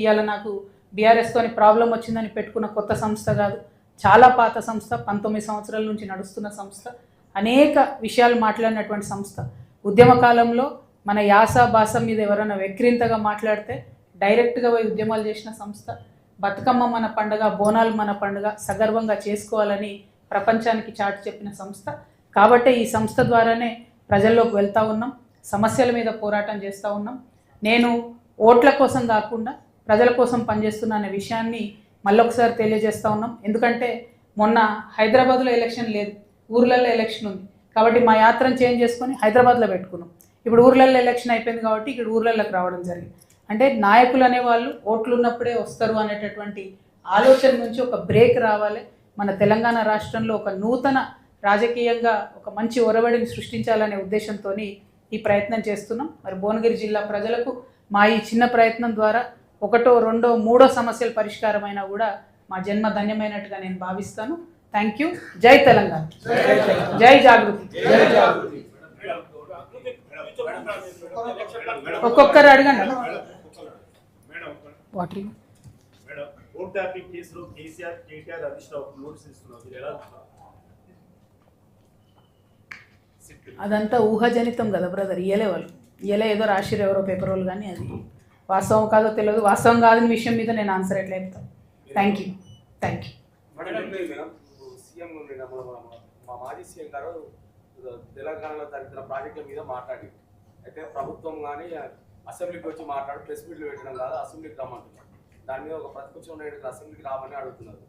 ఇవాళ నాకు బీఆర్ఎస్తోని ప్రాబ్లం వచ్చిందని పెట్టుకున్న కొత్త సంస్థ కాదు, చాలా పాత సంస్థ, 19 సంవత్సరాల నుంచి నడుస్తున్న సంస్థ, అనేక విషయాలు మాట్లాడినటువంటి సంస్థ. ఉద్యమ కాలంలో మన యాస భాష మీద ఎవరైనా వెక్రింతగా మాట్లాడితే డైరెక్ట్గా పోయి ఉద్యమాలు చేసిన సంస్థ. బతుకమ్మ మన పండుగ, బోనాలు మన పండుగ సగర్వంగా చేసుకోవాలని ప్రపంచానికి చాటి చెప్పిన సంస్థ. కాబట్టే ఈ సంస్థ ద్వారానే ప్రజల్లోకి వెళ్తూ ఉన్నాం, సమస్యల మీద పోరాటం చేస్తూ ఉన్నాం. నేను ఓట్ల కోసం కాకుండా ప్రజల కోసం పనిచేస్తున్నా అనే విషయాన్ని మళ్ళొకసారి తెలియజేస్తూ ఉన్నాం. ఎందుకంటే మొన్న హైదరాబాద్లో ఎలక్షన్ లేదు, ఊర్లలో ఎలక్షన్ ఉంది. కాబట్టి మా యాత్రను చేంజ్ చేసుకొని హైదరాబాద్లో పెట్టుకున్నాం. ఇప్పుడు ఊర్లలో ఎలక్షన్ అయిపోయింది కాబట్టి ఇక్కడ ఊర్లలోకి రావడం జరిగింది. అంటే నాయకులు అనేవాళ్ళు ఓట్లు ఉన్నప్పుడే వస్తారు అనేటటువంటి ఆలోచన నుంచి ఒక బ్రేక్ రావాలి. మన తెలంగాణ రాష్ట్రంలో ఒక నూతన రాజకీయంగా ఒక మంచి ఒరవడిని సృష్టించాలనే ఉద్దేశంతో ఈ ప్రయత్నం చేస్తున్నాం. మరి భువనగిరి జిల్లా ప్రజలకు మా ఈ చిన్న ప్రయత్నం ద్వారా ఒకటో రెండో మూడో సమస్యల పరిష్కారమైనా కూడా మా జన్మ ధన్యమైనట్టుగా నేను భావిస్తాను. Thank you. జై తెలంగాణ, జై జాగృతి. ఒక్కొక్కరు అడగండి. అదంతా ఊహాజనితం కదా బ్రదర్. ఇయ్యలే వాళ్ళు, ఇయ్యలే ఏదో రాసిరు ఎవరో పేపర్ వాళ్ళు, కానీ అది వాస్తవం కాదో తెలియదు. వాస్తవం కాదని విషయం మీద నేను ఆన్సర్ ఎట్లా చెప్తాను. Thank you, thank you. మా మాజీ సీఎం గారు తెలంగాణలో జరిగిన ప్రాజెక్టుల మీద మాట్లాడి అయితే ప్రభుత్వం కానీ అసెంబ్లీకి వచ్చి మాట్లాడి ప్రెస్ మీట్లు పెట్టడం కాదు, అసెంబ్లీకి రమ్మంటున్నారు. దాని మీద ఒక ప్రతిపక్షం నాయకులు అసెంబ్లీకి రామని అడుగుతున్నారు.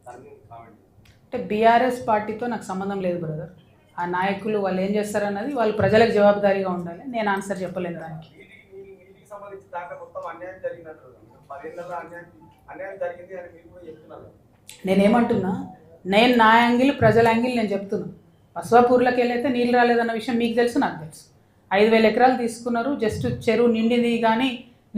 దాని మీద కామెంట్. అంటే బీఆర్ఎస్ పార్టీతో నాకు సంబంధం లేదు బ్రదర్. ఆ నాయకులు వాళ్ళు ఏం చేస్తారన్నది వాళ్ళు ప్రజలకు జవాబుదారీగా ఉండాలి. నేను ఆన్సర్ చెప్పలేను దానికి. వీటికి సంబంధించి దాంట్లో మొత్తం అన్యాయం జరిగినట్టు 10 ఏళ్ళలో అన్యాయం జరిగింది అని మీరు కూడా చెప్తున్నారు. నేనేమంటున్నా, నేను నా యాంగిల్, ప్రజల యాంగిల్ నేను చెప్తున్నా. బస్వాపూర్లోకి వెళ్ళైతే నీళ్ళు రాలేదన్న విషయం మీకు తెలుసు, నాకు తెలుసు. 5,000 ఎకరాలు తీసుకున్నారు. జస్ట్ చెరువు నిండింది కానీ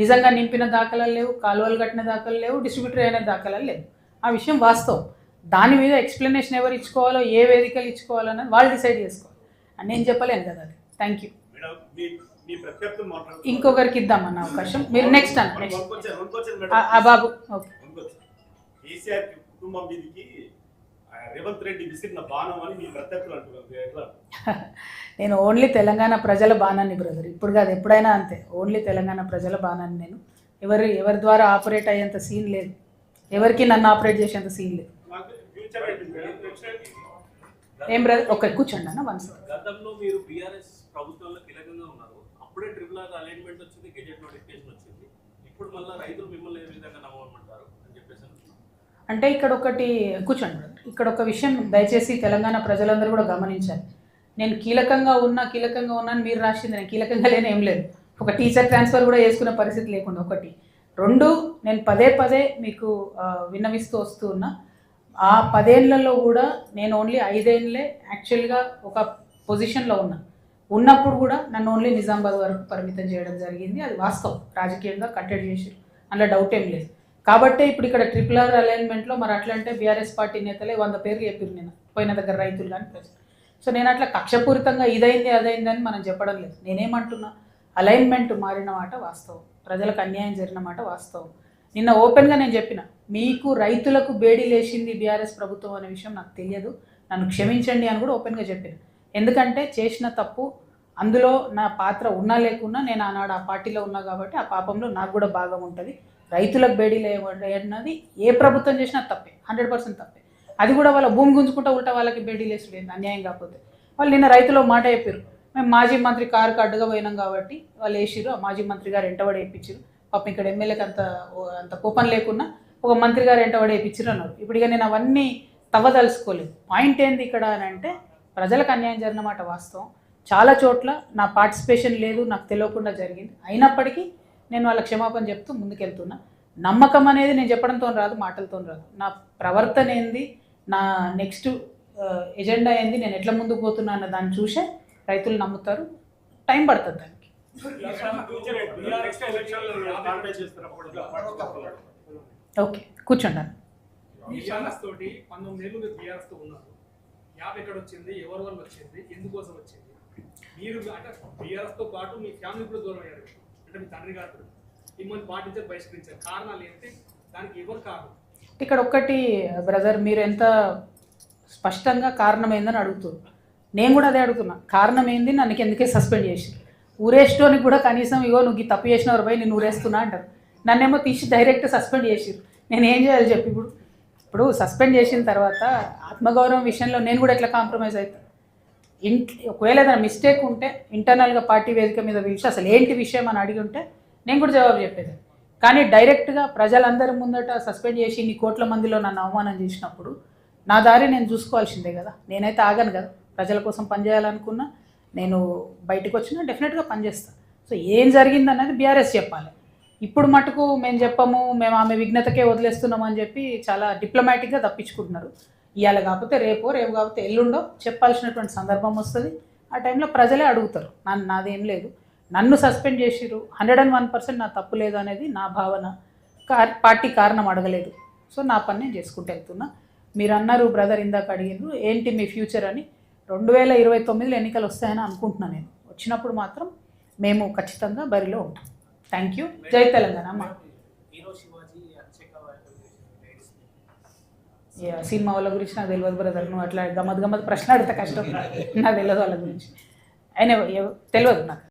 నిజంగా నింపిన దాఖలాలు లేవు, కాలువలు కట్టిన దాఖలు లేవు, డిస్ట్రిబ్యూటర్ అయిన దాఖలాలు లేవు. ఆ విషయం వాస్తవం. దాని మీద ఎక్స్ప్లెనేషన్ ఎవరు ఇచ్చుకోవాలో, ఏ వేదికలు ఇచ్చుకోవాలన్నది వాళ్ళు డిసైడ్ చేసుకోవాలి. అని నేను చెప్పలేను కదా అది. Thank you. ఇంకొకరికి ఇద్దామన్న అవకాశం. మీరు నెక్స్ట్ అన్న. నెక్స్ట్ బాబు. ఓకే. నేను ఓన్లీ తెలంగాణ ప్రజల బాణాన్ని బ్రదర్. ఇప్పుడు కాదు, ఎప్పుడైనా అంతే. ఓన్లీ తెలంగాణ ప్రజల బాణాన్ని. నేను ఎవరి ద్వారా ఆపరేట్ అయ్యేంత సీన్ లేదు, ఎవరికి నన్ను ఆపరేట్ చేసేంత సీన్ లేదు. ఏం బ్రదర్, ఒక్క కూర్చోండి అన్న. వన్స్ గతంలో మీరు బీఆర్ఎస్ ప్రభుత్వంలో కీలకంగా ఉన్నారు. అప్పుడే ట్రిపుల్ ఆర్ అలైన్మెంట్ వచ్చింది, గెజెట్ నోటిఫికేషన్ వచ్చింది. ఇప్పుడు మళ్ళీ రైతులు మిమ్మల్ని ఏ విధంగా నమ్మమంటారు అని చెప్పేసి అంటే ఇక్కడ ఒకటి కూర్చోండి బ్రదర్. ఇక్కడ ఒక విషయం దయచేసి తెలంగాణ ప్రజలందరూ కూడా గమనించాలి. నేను కీలకంగా ఉన్నాను మీరు రాసింది. నేను కీలకంగా లేని ఏం లేదు. ఒక టీచర్ ట్రాన్స్ఫర్ కూడా చేసుకునే పరిస్థితి లేకుండా. ఒకటి. 2, నేను పదే మీకు విన్నవిస్తూ వస్తూ ఉన్నా. ఆ 10 ఏళ్లలో కూడా నేను ఓన్లీ 5 ఏళ్ళే యాక్చువల్గా ఒక పొజిషన్లో ఉన్నప్పుడు కూడా నన్ను ఓన్లీ నిజామాబాద్ వరకు పరిమితం చేయడం జరిగింది. అది వాస్తవం. రాజకీయంగా కట్టడి చేసారు, అందులో డౌట్ ఏం లేదు. కాబట్టే ఇప్పుడు ఇక్కడ ట్రిపుల్ ఆర్ అలైన్మెంట్లో మరి అట్లా అంటే బీఆర్ఎస్ పార్టీ నేతలే 100 పేర్లు చెప్పారు నేను పోయిన దగ్గర, రైతులు కానీ ప్రజలు. సో నేను అట్లా కక్షపూరితంగా ఇదైంది అదైందని మనం చెప్పడం లేదు. నేనేమంటున్నా, అలైన్మెంట్ మారిన మాట వాస్తవం, ప్రజలకు అన్యాయం జరిగిన మాట వాస్తవం. నిన్న ఓపెన్గా నేను చెప్పిన, మీకు రైతులకు బేడీ లేచింది బీఆర్ఎస్ ప్రభుత్వం అనే విషయం నాకు తెలియదు, నన్ను క్షమించండి అని కూడా ఓపెన్గా చెప్పిన. ఎందుకంటే చేసిన తప్పు, అందులో నా పాత్ర ఉన్నా లేకున్నా నేను ఆనాడు ఆ పార్టీలో ఉన్నా కాబట్టి ఆ పాపంలో నాకు కూడా భాగం ఉంటుంది. రైతులకు బేడీ లేవన్నది ఏ ప్రభుత్వం చేసినా తప్పే, 100% తప్పే. అది కూడా వాళ్ళ భూమి గుంజుకుంటా ఉల్టా వాళ్ళకి బేడీ లేసుడు అన్యాయం కాకపోతే. వాళ్ళు నిన్న రైతులో మాట చెప్పారు, మేము మాజీ మంత్రి కారుకు అడ్డుగా పోయినాం కాబట్టి వాళ్ళు వేసిరు, ఆ మాజీ మంత్రి గారు ఎంటబడి వేయించారు. పాపం ఇక్కడ ఎమ్మెల్యేకి అంత కోపం లేకున్నా ఒక మంత్రి గారు ఎంటబడి వేయించారు అన్నారు. ఇప్పుడు ఇక నేను అవన్నీ తవ్వదలుచుకోలేదు. పాయింట్ ఏంది ఇక్కడ అని అంటే, ప్రజలకు అన్యాయం జరిగిన మాట వాస్తవం. చాలా చోట్ల నా పార్టిసిపేషన్ లేదు, నాకు తెలియకుండా జరిగింది. అయినప్పటికీ నేను వాళ్ళ క్షమాపణ చెప్తూ ముందుకెళ్తున్నా. నమ్మకం అనేది నేను చెప్పడంతో రాదు, మాటలతో రాదు. నా ప్రవర్తన ఏంది, నా నెక్స్ట్ ఎజెండా ఏంది, నేను ఎట్లా ముందుకు పోతున్నా అన్న దాన్ని చూసే రైతులు నమ్ముతారు. టైం పడుతుంది దానికి. ఓకే, కూర్చోండి. తోటి 19 ఏళ్ళు బీఆర్ఎస్తో ఉన్నారు. యాప్ ఎక్కడ వచ్చింది, ఎవరి వల్ల వచ్చింది, ఎందుకోసం వచ్చింది? మీరు అంటే బీఆర్ఎస్తో పాటు మీ ఫ్యామిలీ కూడా దూరం అయ్యారు. అంటే మీ తండ్రి గారు మిమ్మల్ని పార్టీ బహిష్కరించారు. కారణాలు ఏంటి, దానికి ఎవరు కారణం? ఇక్కడ ఒక్కటి బ్రదర్, మీరు ఎంత స్పష్టంగా కారణం ఏందని అడుగుతున్నారు. నేను కూడా అదే అడుగుతున్నా, కారణం ఏంది, నన్ను ఎందుకే సస్పెండ్ చేసి ఊరేస్టోనికి కూడా కనీసం ఇగో నువ్వు ఈ తప్పు చేసినవారు పోయి నేను ఊరేస్తున్నా అంటారు. నన్నేమో తీసి డైరెక్ట్ సస్పెండ్ చేసిరు. నేను ఏం చేయాలి చెప్పి? ఇప్పుడు సస్పెండ్ చేసిన తర్వాత ఆత్మగౌరవం విషయంలో నేను కూడా ఎట్లా కాంప్రమైజ్ అవుతాను? ఒకవేళ ఏదైనా మిస్టేక్ ఉంటే ఇంటర్నల్గా పార్టీ వేదిక మీద పిలిచి అసలు ఏంటి విషయం అని అడిగి ఉంటే నేను కూడా జవాబు చెప్పేది. కానీ డైరెక్ట్గా ప్రజలందరి ముందట సస్పెండ్ చేసి ఇన్ని కోట్ల మందిలో నన్ను అవమానం చేసినప్పుడు నా దారి నేను చూసుకోవాల్సిందే కదా. నేనైతే ఆగాను కదా. ప్రజల కోసం పనిచేయాలనుకున్నా, నేను బయటకు వచ్చినా డెఫినెట్గా పనిచేస్తాను. సో ఏం జరిగిందన్నది బీఆర్ఎస్ చెప్పాలి. ఇప్పుడు మటుకు మేము చెప్పము, మేము ఆమె విఘ్నతకే వదిలేస్తున్నాం అని చెప్పి చాలా డిప్లొమాటిక్గా తప్పించుకుంటున్నారు. ఇవాళ కాకపోతే రేపు కాకపోతే ఎల్లుండో చెప్పాల్సినటువంటి సందర్భం వస్తుంది. ఆ టైంలో ప్రజలే అడుగుతారు. నాదేం లేదు, నన్ను సస్పెండ్ చేసిరు, 101% నా తప్పు లేదు అనేది నా భావన. పార్టీ కారణం అడగలేదు. సో నా పని నేను చేసుకుంటూ వెళ్తున్నా. మీరు అన్నారు బ్రదర్, ఇందాక అడిగినారు ఏంటి మీ ఫ్యూచర్ అని. 2029లో ఎన్నికలు వస్తాయని అనుకుంటున్నాను నేను. వచ్చినప్పుడు మాత్రం మేము ఖచ్చితంగా బరిలో ఉంటాం. Thank you. జై తెలంగాణ అమ్మ. సినిమా వాళ్ళ గురించి నాకు తెలియదు బ్రదర్. నువ్వు అట్లా గమ్మత్ ప్రశ్న అడిగితే కష్టం. నాకు తెలియదు వాళ్ళ గురించి. అయినా తెలియదు నాకు.